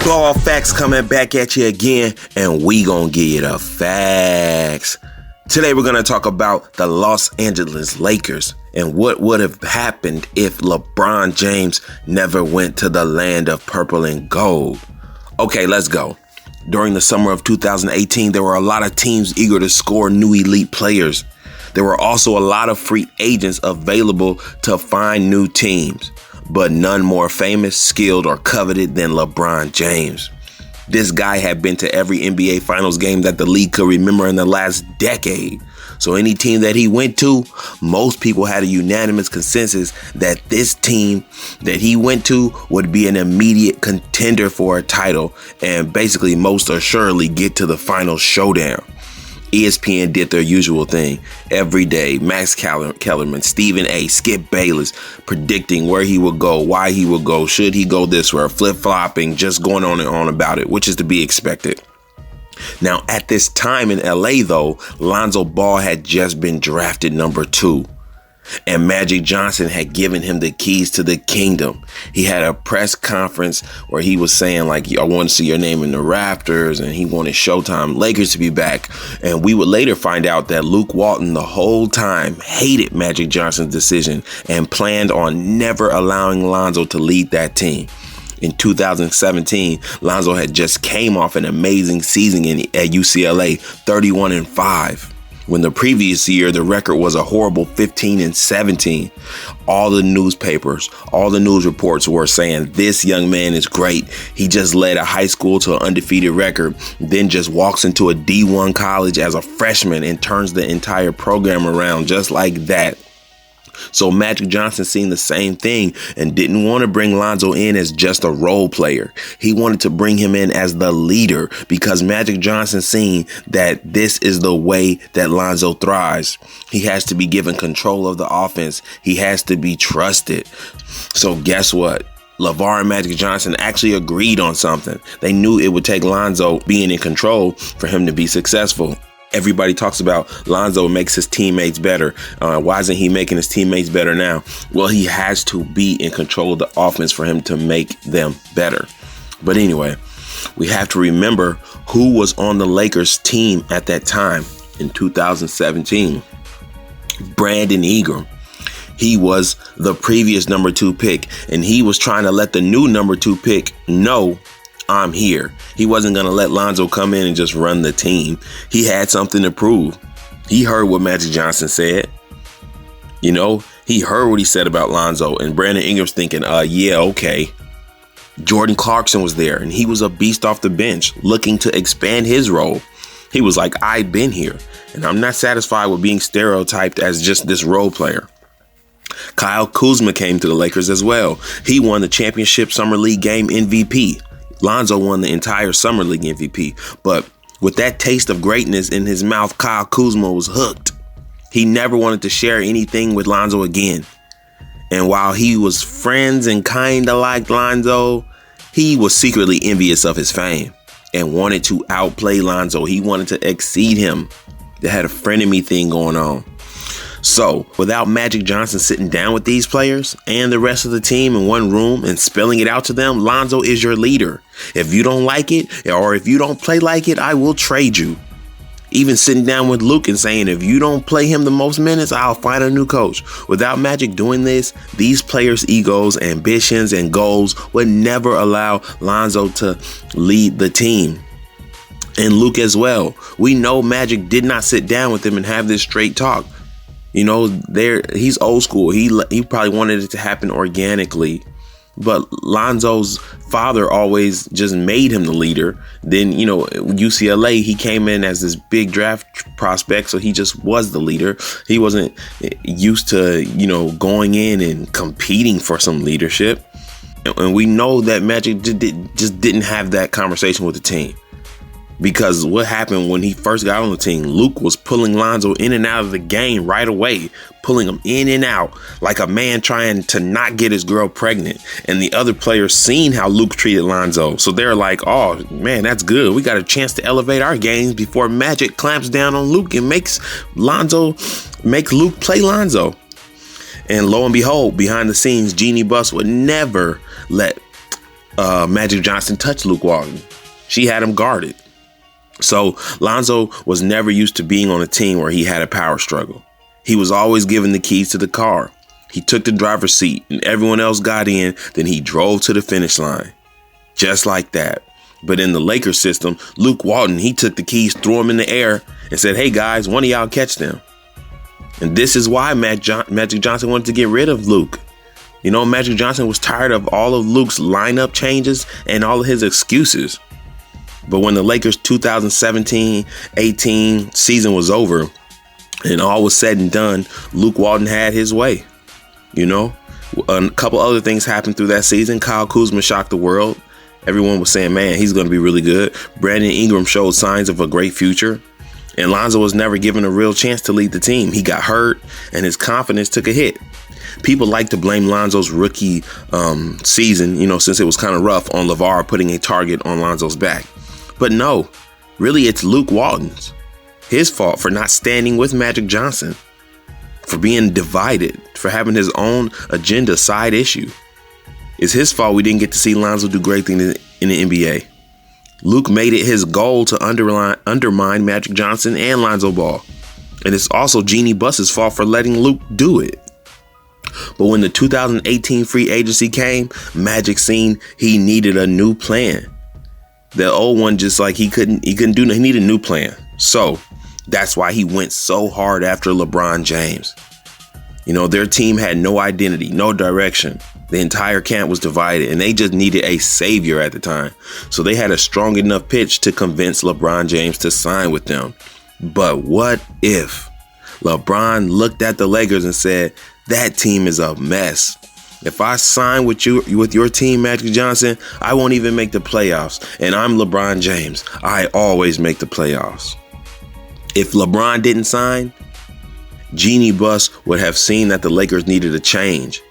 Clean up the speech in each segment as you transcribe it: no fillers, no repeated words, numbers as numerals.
Ball Facts coming back at you again, and we gonna give you the facts. Today we're gonna talk about the Los Angeles Lakers and what would have happened if LeBron James never went to the land of purple and gold. Okay, let's go. During the summer of 2018, there were a lot of teams eager to score new elite players. There were also a lot of free agents available to find new teams, but none more famous, skilled, or coveted than LeBron James. This guy had been to every NBA Finals game that the league could remember in the last decade. So any team that he went to, most people had a unanimous consensus that this team that he went to would be an immediate contender for a title and basically most assuredly get to the final showdown. ESPN did their usual thing every day. Max Kellerman, Stephen A., Skip Bayless predicting where he would go, why he would go, should he go this way, flip-flopping, just going on and on about it, which is to be expected. Now, at this time in LA, though, Lonzo Ball had just been drafted number 2. And Magic Johnson had given him the keys to the kingdom. He had a press conference where he was saying, like, I want to see your name in the rafters, and he wanted Showtime Lakers to be back. And we would later find out that Luke Walton the whole time hated Magic Johnson's decision and planned on never allowing Lonzo to lead that team. In 2017, Lonzo had just came off an amazing season at UCLA, 31-5. When the previous year, the record was a horrible 15-17. All the newspapers, all the news reports were saying this young man is great. He just led a high school to an undefeated record, then just walks into a D1 college as a freshman and turns the entire program around just like that. So Magic Johnson seen the same thing and didn't want to bring Lonzo in as just a role player. He wanted to bring him in as the leader because Magic Johnson seen that this is the way that Lonzo thrives. He has to be given control of the offense. He has to be trusted. So guess what? LeVar and Magic Johnson actually agreed on something. They knew it would take Lonzo being in control for him to be successful. Everybody talks about Lonzo makes his teammates better. Why isn't he making his teammates better now? Well, he has to be in control of the offense for him to make them better. But anyway, we have to remember who was on the Lakers team at that time in 2017. Brandon Ingram. He was the previous number 2 pick, and he was trying to let the new number 2 pick know, I'm here. He wasn't going to let Lonzo come in and just run the team. He had something to prove. He heard what Magic Johnson said. You know, he heard what he said about Lonzo, and Brandon Ingram's thinking, yeah, okay. Jordan Clarkson was there, and he was a beast off the bench looking to expand his role. He was like, I've been here, and I'm not satisfied with being stereotyped as just this role player. Kyle Kuzma came to the Lakers as well. He won the championship Summer League game MVP. Lonzo won the entire Summer League MVP, but with that taste of greatness in his mouth, Kyle Kuzma was hooked. He never wanted to share anything with Lonzo again. And while he was friends and kind of liked Lonzo, he was secretly envious of his fame and wanted to outplay Lonzo. He wanted to exceed him. They had a frenemy thing going on. So, without Magic Johnson sitting down with these players and the rest of the team in one room and spelling it out to them, Lonzo is your leader. If you don't like it, or if you don't play like it, I will trade you. Even sitting down with Luke and saying, if you don't play him the most minutes, I'll find a new coach. Without Magic doing this, these players' egos, ambitions, and goals would never allow Lonzo to lead the team. And Luke as well. We know Magic did not sit down with him and have this straight talk. You know, he's old school. He probably wanted it to happen organically. But Lonzo's father always just made him the leader. Then, you know, UCLA, he came in as this big draft prospect. So he just was the leader. He wasn't used to, you know, going in and competing for some leadership. And we know that Magic just didn't have that conversation with the team. Because what happened when he first got on the team, Luke was pulling Lonzo in and out of the game right away, pulling him in and out like a man trying to not get his girl pregnant. And the other players seen how Luke treated Lonzo. So they're like, oh, man, that's good. We got a chance to elevate our games before Magic clamps down on Luke and makes Luke play Lonzo. And lo and behold, behind the scenes, Jeanie Buss would never let Magic Johnson touch Luke Walton. She had him guarded. So Lonzo was never used to being on a team where he had a power struggle. He was always given the keys to the car. He took the driver's seat and everyone else got in. Then he drove to the finish line. Just like that. But in the Lakers system, Luke Walton, he took the keys, threw them in the air and said, hey guys, one of y'all catch them. And this is why Magic Johnson wanted to get rid of Luke. You know, Magic Johnson was tired of all of Luke's lineup changes and all of his excuses. But when the Lakers 2017-18 season was over and all was said and done, Luke Walton had his way. You know, a couple other things happened through that season. Kyle Kuzma shocked the world. Everyone was saying, man, he's going to be really good. Brandon Ingram showed signs of a great future. And Lonzo was never given a real chance to lead the team. He got hurt and his confidence took a hit. People like to blame Lonzo's rookie season, you know, since it was kind of rough, on LeVar putting a target on Lonzo's back. But no, really, it's Luke Walton's. His fault for not standing with Magic Johnson, for being divided, for having his own agenda side issue. It's his fault we didn't get to see Lonzo do great things in the NBA. Luke made it his goal to undermine Magic Johnson and Lonzo Ball. And it's also Jeanie Buss's fault for letting Luke do it. But when the 2018 free agency came, Magic seen he needed a new plan. The old one, just like he couldn't do nothing. He needed a new plan. So that's why he went so hard after LeBron James. You know, their team had no identity, no direction. The entire camp was divided and they just needed a savior at the time. So they had a strong enough pitch to convince LeBron James to sign with them. But what if LeBron looked at the Lakers and said, that team is a mess. If I sign with your team, Magic Johnson, I won't even make the playoffs. And I'm LeBron James. I always make the playoffs. If LeBron didn't sign, Jeanie Buss would have seen that the Lakers needed a change.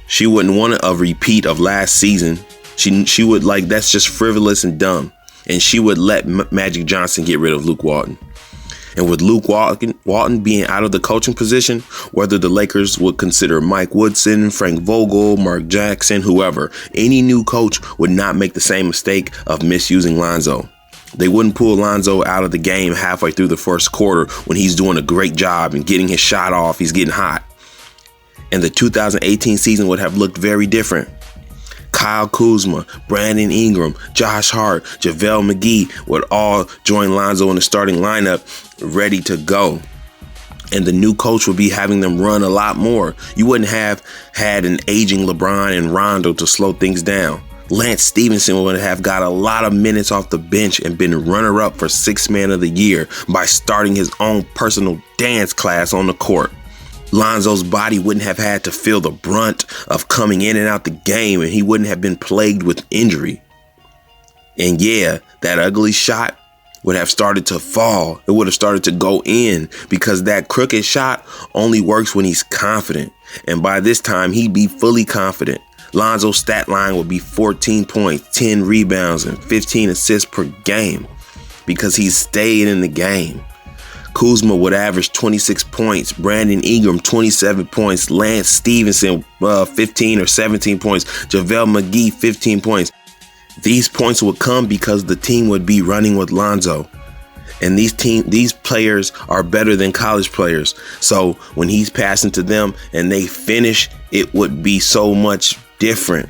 She wouldn't want a repeat of last season. She would like, that's just frivolous and dumb. And she would let Magic Johnson get rid of Luke Walton. And with Luke Walton being out of the coaching position, whether the Lakers would consider Mike Woodson, Frank Vogel, Mark Jackson, whoever, any new coach would not make the same mistake of misusing Lonzo. They wouldn't pull Lonzo out of the game halfway through the first quarter when he's doing a great job and getting his shot off. He's getting hot. And the 2018 season would have looked very different. Kyle Kuzma, Brandon Ingram, Josh Hart, JaVale McGee would all join Lonzo in the starting lineup ready to go. And the new coach would be having them run a lot more. You wouldn't have had an aging LeBron and Rondo to slow things down. Lance Stevenson would have got a lot of minutes off the bench and been runner-up for Sixth Man of the Year by starting his own personal dance class on the court. Lonzo's body wouldn't have had to feel the brunt of coming in and out the game, and he wouldn't have been plagued with injury. And yeah, that ugly shot would have started to fall. It would have started to go in because that crooked shot only works when he's confident. And by this time, he'd be fully confident. Lonzo's stat line would be 14 points, 10 rebounds, and 15 assists per game because he's staying in the game. Kuzma would average 26 points, Brandon Ingram 27 points, Lance Stevenson 15 or 17 points, JaVale McGee 15 points. These points would come because the team would be running with Lonzo. And these players are better than college players. So when he's passing to them and they finish, it would be so much different.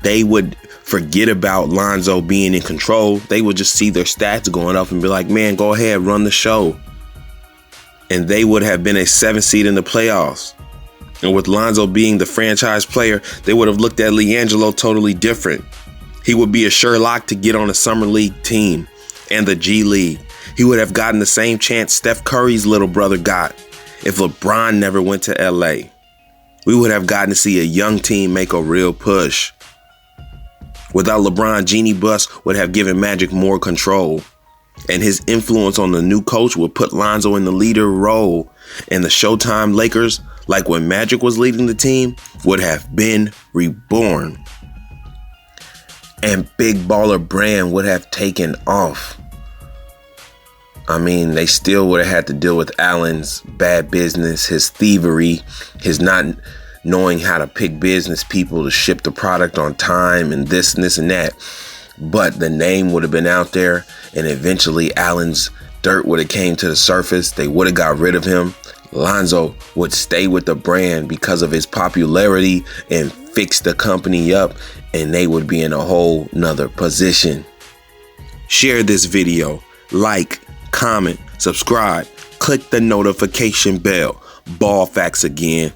They would forget about Lonzo being in control. They would just see their stats going up and be like, man, go ahead, run the show. And they would have been a 7th seed in the playoffs. And with Lonzo being the franchise player, they would have looked at LiAngelo totally different. He would be a sure lock to get on a summer league team and the G League. He would have gotten the same chance Steph Curry's little brother got if LeBron never went to LA. We would have gotten to see a young team make a real push. Without LeBron, Jeanie Buss would have given Magic more control. And his influence on the new coach would put Lonzo in the leader role. And the Showtime Lakers, like when Magic was leading the team, would have been reborn. And Big Baller brand would have taken off. I mean, they still would have had to deal with Allen's bad business, his thievery, his not knowing how to pick business people to ship the product on time and this and that. But the name would have been out there, and eventually Allen's dirt would have came to the surface. They would have got rid of him. Lonzo would stay with the brand because of his popularity and fix the company up, and they would be in a whole nother position. Share this video, like, comment, subscribe, click the notification bell. Ball facts again.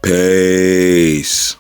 Peace.